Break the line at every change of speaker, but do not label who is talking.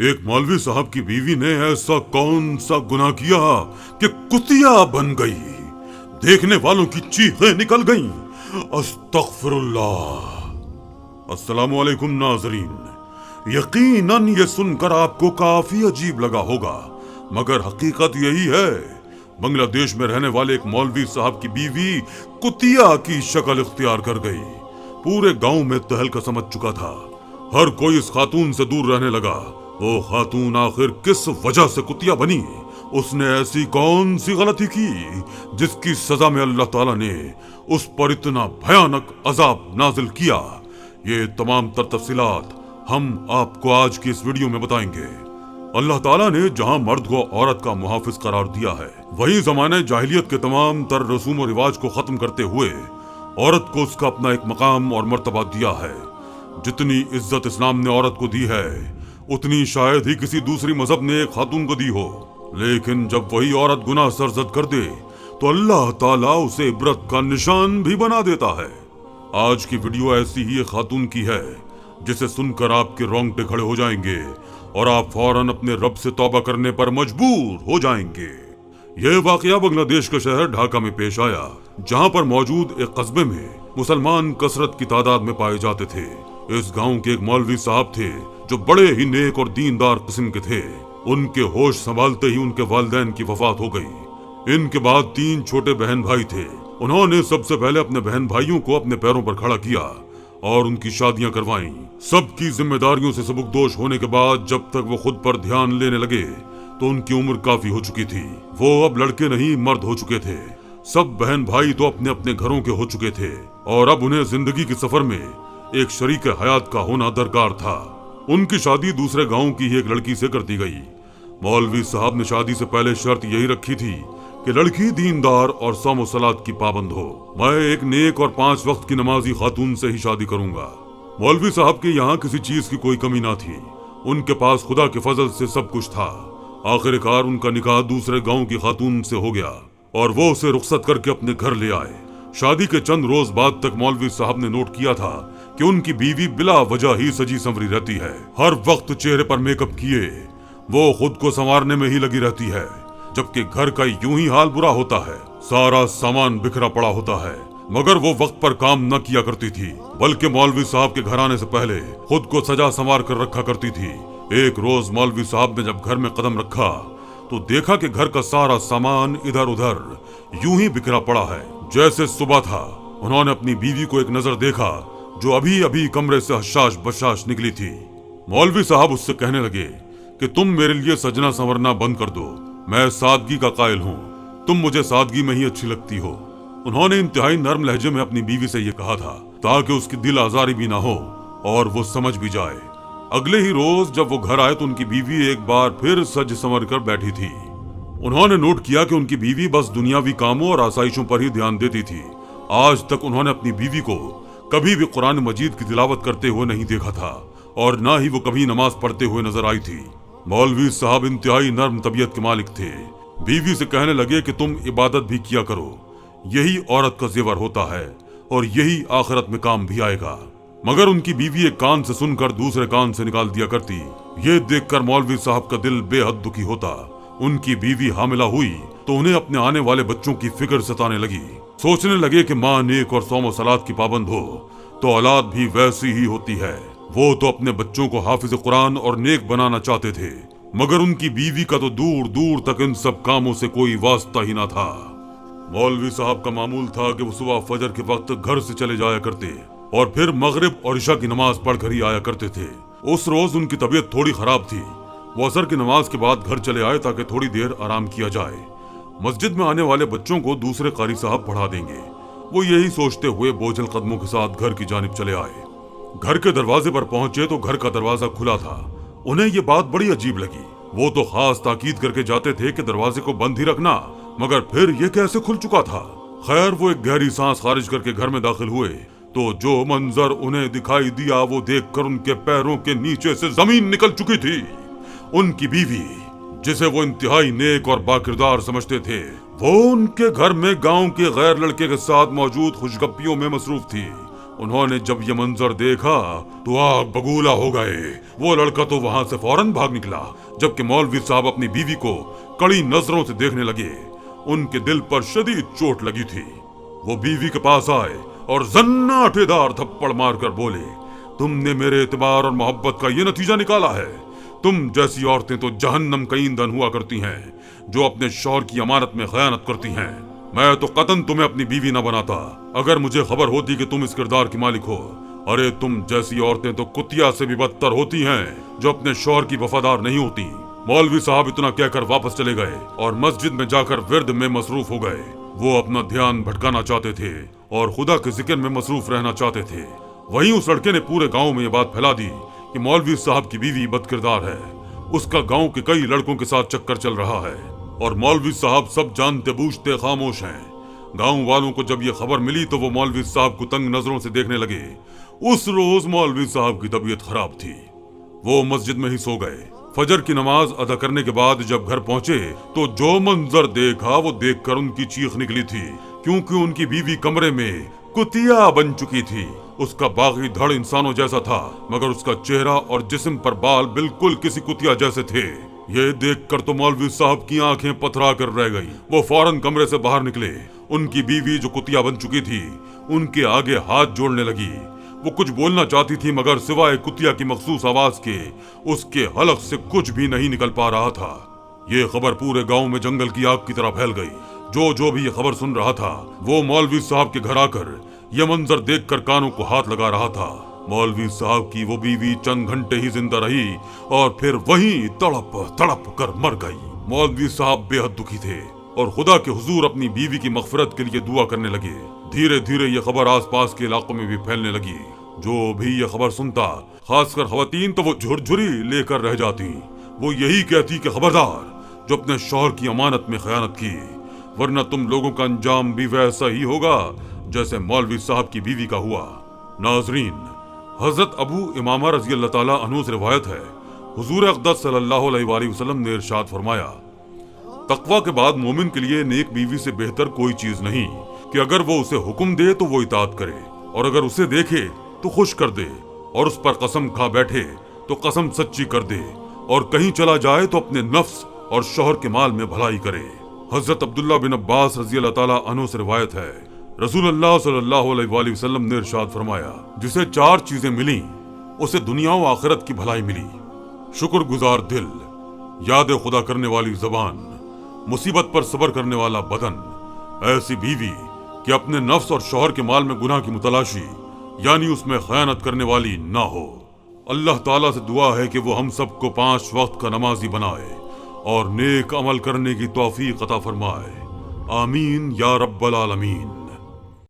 एक मौलवी साहब की बीवी ने ऐसा कौन सा गुनाह किया कि कुतिया बन गई। देखने वालों की चीखें निकल गईं। अस्तगफिरुल्लाह। अस्सलामु अलैकुम नाज़रीन, यकीनन ये सुनकर आपको काफी अजीब लगा होगा, मगर हकीकत यही है। बांग्लादेश में रहने वाले एक मौलवी साहब की बीवी कुतिया की शक्ल इख्तियार कर गई। पूरे गांव में तहलका मच चुका था। हर कोई इस खातून से दूर रहने लगा। वो खातून आखिर किस वजह से कुतिया बनी? उसने ऐसी कौन सी गलती की जिसकी सजा में अल्लाह ताला ने उस पर इतना भयानक अजाब नाजिल किया? ये तमाम तर तफसीलात हम आपको आज की इस वीडियो में बताएंगे। अल्लाह ताला ने जहां मर्द को औरत का मुहाफिज करार दिया है, वहीं ज़माने जाहिलियत के तमाम तर रसूम और रिवाज को खत्म करते हुए औरत को उसका अपना एक मकाम और मर्तबा दिया है। जितनी इज्जत इस्लाम ने औरत को दी है, उतनी शायद ही किसी दूसरी मजहब ने एक खातून को दी हो। लेकिन जब वही औरत गुनाह सरजद कर दे तो अल्लाह ताला उसे इबरत का निशान भी बना देता है। आज की वीडियो ऐसी ही एक खातून की है जिसे सुनकर आपके रोंगटे खड़े हो जाएंगे और आप फौरन अपने रब से तौबा करने पर मजबूर हो जाएंगे। यह वाकया बांग्लादेश के शहर ढाका में पेश आया, जहां पर मौजूद एक कस्बे में मुसलमान कसरत की तादाद में पाए जाते थे। इस गांव के एक मौलवी साहब थे जो बड़े ही नेक और दीनदार किस्म के थे। उनके होश संभालते ही उनके वालिदैन की वफात हो गई। इनके बाद 3 छोटे बहन भाई थे। उन्होंने सबसे पहले अपने बहन भाइयों को अपने पैरों पर खड़ा किया और उनकी शादियां करवाईं। सबकी जिम्मेदारियों से सबकदोश होने के बाद जब तक वो खुद पर ध्यान लेने लगे तो उनकी उम्र काफी हो चुकी थी। वो अब लड़के नहीं मर्द हो चुके थे। सब बहन भाई तो अपने अपने घरों के हो चुके थे और अब उन्हें जिंदगी के सफर में एक शरीक हयात का होना दरकार था। उनकी शादी दूसरे गांव की ही एक लड़की से कर दी गई। मौलवी साहब ने शादी से पहले शर्त यही रखी थी कि लड़की दीनदार और सौम सलात की पाबंद हो। मैं एक नेक और 5 वक्त की नमाजी खातून से ही शादी करूंगा। मौलवी साहब के यहाँ किसी चीज की कोई कमी ना थी। उनके पास खुदा के फजल से सब कुछ था। आखिरकार उनका निकाह दूसरे गांव की खातून से हो गया और वो उसे रुखसत करके अपने घर ले आए। शादी के चंद रोज बाद तक मौलवी साहब ने नोट किया था कि उनकी बीवी बिला वजह ही सजी संवरी रहती है। हर वक्त चेहरे पर मेकअप किए वो खुद को संवारने में ही लगी रहती है, जबकि घर का यूं ही हाल बुरा होता है। सारा सामान बिखरा पड़ा होता है, मगर वो वक्त पर काम न किया करती थी, बल्कि मौलवी साहब के घर आने से पहले खुद को सजा संवार कर रखा करती थी। एक रोज मौलवी साहब ने जब घर में कदम रखा तो देखा कि घर का सारा सामान इधर उधर यूं ही बिखरा पड़ा है जैसे सुबह था। उन्होंने अपनी बीवी को एक नजर देखा जो अभी अभी कमरे से हशाश बशाश निकली थी। मौलवी साहब उससे कहने लगे कि तुम मेरे लिए सजना संवरना बंद कर दो। मैं सादगी का कायल हूँ, तुम मुझे सादगी में ही अच्छी लगती हो। उन्होंने इंतहाई नर्म लहजे में अपनी बीवी से ये कहा था ताकि उसकी दिल आजारी भी ना हो और वो समझ भी जाए। अगले ही रोज जब वो घर आए तो उनकी बीवी एक बार फिर सज संवर कर बैठी थी। उन्होंने नोट किया कि उनकी बीवी बस दुनियावी कामों और आसाइशों पर ही ध्यान देती थी। आज तक उन्होंने अपनी बीवी को कभी भी कुरान मजीद की तिलावत करते हुए नहीं देखा था और ना ही वो कभी नमाज पढ़ते हुए नजर आई थी। मौलवी साहब इंतहाई नर्म तबीयत के मालिक थे। बीवी से कहने लगे कि तुम इबादत भी किया करो, यही औरत का जेवर होता है और यही आखिरत में काम भी आएगा। मगर उनकी बीवी एक कान से सुनकर दूसरे कान से निकाल दिया करती। ये देखकर मौलवी साहब का दिल बेहद दुखी होता। उनकी बीवी हामिला हुई तो उन्हें अपने आने वाले बच्चों की फिक्र सताने लगी। सोचने लगे कि माँ नेक और सौम सलात की पाबंद हो तो औलाद भी वैसी ही होती है। वो तो अपने बच्चों को हाफिज कुरान और नेक बनाना चाहते थे, मगर उनकी बीवी का तो दूर दूर तक इन सब कामों से कोई वास्ता ही ना था। मौलवी साहब का मामूल था कि वो सुबह फजर के वक्त घर से चले जाया करते और फिर मगरिब और इशा की नमाज पढ़कर ही आया करते थे। उस रोज उनकी तबीयत थोड़ी खराब थी। वो असर की नमाज के बाद घर चले आए ताकि थोड़ी देर आराम किया जाए। मस्जिद में आने वाले बच्चों को दूसरे कारी साहब पढ़ा देंगे। वो यही सोचते हुए बोझल कदमों के साथ घर की जानिब चले आए। घर के दरवाजे पर पहुंचे तो घर का दरवाजा खुला था। उन्हें ये बात बड़ी अजीब लगी। वो तो खास ताकीद करके जाते थे कि दरवाजे को बंद ही रखना, मगर फिर ये कैसे खुल चुका था। खैर वो एक गहरी सांस खारिज करके घर में दाखिल हुए तो जो मंजर उन्हें दिखाई दिया वो देखकर उनके पैरों के नीचे से जमीन निकल चुकी थी। उनकी बीवी, जिसे वो इंतहाई नेक और बाकिरदार समझते थे, वो उनके घर में गांव के गैर लड़के के साथ मौजूद खुशगप्पियों में मसरूफ थी। انہوں نے جب یہ منظر دیکھا تو آگ بگولا ہو گئے۔ وہ لڑکا تو وہاں سے فوراً بھاگ نکلا، جبکہ مولوی صاحب اپنی بیوی کو کڑی نظروں سے دیکھنے لگے۔ ان کے دل پر شدید چوٹ لگی تھی۔ وہ بیوی کے پاس آئے اور زناٹے دار تھپڑ مار کر بولے، تم نے میرے اعتبار اور محبت کا یہ نتیجہ نکالا ہے؟ تم جیسی عورتیں تو جہنم کا ایندھن ہوا کرتی ہیں، جو اپنے شوہر کی امانت میں خیانت کرتی ہیں۔ میں تو قطعاً تمہیں اپنی بیوی نہ بناتا اگر مجھے خبر ہوتی کہ تم اس کردار کی مالک ہو۔ ارے تم جیسی عورتیں تو کتیا سے بھی بدتر ہوتی ہیں، جو اپنے شوہر کی وفادار نہیں ہوتی۔ مولوی صاحب اتنا کہہ کر واپس چلے گئے اور مسجد میں جا کر ورد میں مصروف ہو گئے۔ وہ اپنا دھیان بھٹکانا چاہتے تھے اور خدا کے ذکر میں مصروف رہنا چاہتے تھے۔ وہیں اس لڑکے نے پورے گاؤں میں یہ بات پھیلا دی کہ مولوی صاحب کی بیوی بد کردار ہے۔ اس کا گاؤں کے کئی لڑکوں کے ساتھ چکر چل رہا ہے اور مولوی صاحب سب جانتے بوجھتے خاموش ہیں۔ گاؤں والوں کو جب یہ خبر ملی تو وہ مولوی صاحب کو تنگ نظروں سے دیکھنے لگے۔ اس روز مولوی صاحب کی طبیعت خراب تھی۔ وہ مسجد میں ہی سو گئے۔ فجر کی نماز ادا کرنے کے بعد جب گھر پہنچے تو جو منظر دیکھا وہ دیکھ کر ان کی چیخ نکلی تھی، کیونکہ ان کی بیوی کمرے میں کتیا بن چکی تھی۔ اس کا باغی دھڑ انسانوں جیسا تھا، مگر اس کا چہرہ اور جسم پر بال بالکل کسی کتیا جیسے تھے۔ یہ دیکھ کر تو مولوی صاحب کی آنکھیں پتھرا کر رہ گئی۔ وہ فوراً کمرے سے باہر نکلے۔ ان کی بیوی جو کتیا بن چکی تھی ان کے آگے ہاتھ جوڑنے لگی۔ وہ کچھ بولنا چاہتی تھی مگر سوائے کتیا کی مخصوص آواز کے اس کے حلق سے کچھ بھی نہیں نکل پا رہا تھا۔ یہ خبر پورے گاؤں میں جنگل کی آگ کی طرح پھیل گئی۔ جو بھی یہ خبر سن رہا تھا وہ مولوی صاحب کے گھر آ کر یہ منظر دیکھ کر کانوں کو ہاتھ لگا رہا تھا۔ مولوی صاحب کی وہ بیوی چند گھنٹے ہی زندہ رہی اور پھر وہیں تڑپ تڑپ کر مر گئی۔ مولوی صاحب بے حد دکھی تھے اور خدا کے حضور اپنی بیوی کی مغفرت کے لیے دعا کرنے لگے۔ دھیرے دھیرے یہ خبر آس پاس کے علاقوں میں بھی پھیلنے لگی۔ جو بھی یہ خبر سنتا، خاص کر خواتین، تو وہ جھرجھری لے کر رہ جاتی۔ وہ یہی کہتی کہ خبردار جو اپنے شوہر کی امانت میں خیانت کی، ورنہ تم لوگوں کا انجام بھی ویسا ہی ہوگا جیسے مولوی صاحب کی بیوی کا ہوا۔ ناظرین، حضرت ابو امامہ رضی اللہ تعالیٰ عنہ سے روایت ہے، حضور اقدس صلی اللہ علیہ وآلہ وسلم نے ارشاد فرمایا، تقویٰ کے بعد مومن کے لیے نیک بیوی سے بہتر کوئی چیز نہیں کہ اگر وہ اسے حکم دے تو وہ اطاعت کرے، اور اگر اسے دیکھے تو خوش کر دے، اور اس پر قسم کھا بیٹھے تو قسم سچی کر دے، اور کہیں چلا جائے تو اپنے نفس اور شوہر کے مال میں بھلائی کرے۔ حضرت عبداللہ بن عباس رضی اللہ تعالیٰ عنہ سے روایت ہے، رسول اللہ صلی اللہ علیہ وآلہ وسلم نے ارشاد فرمایا، جسے 4 چیزیں ملیں اسے دنیا و آخرت کی بھلائی ملی: شکر گزار دل، یاد خدا کرنے والی زبان، مصیبت پر صبر کرنے والا بدن، ایسی بیوی کہ اپنے نفس اور شوہر کے مال میں گناہ کی متلاشی یعنی اس میں خیانت کرنے والی نہ ہو۔ اللہ تعالیٰ سے دعا ہے کہ وہ ہم سب کو 5 وقت کا نمازی بنائے اور نیک عمل کرنے کی توفیق عطا فرمائے۔ آمین یا رب العالمین۔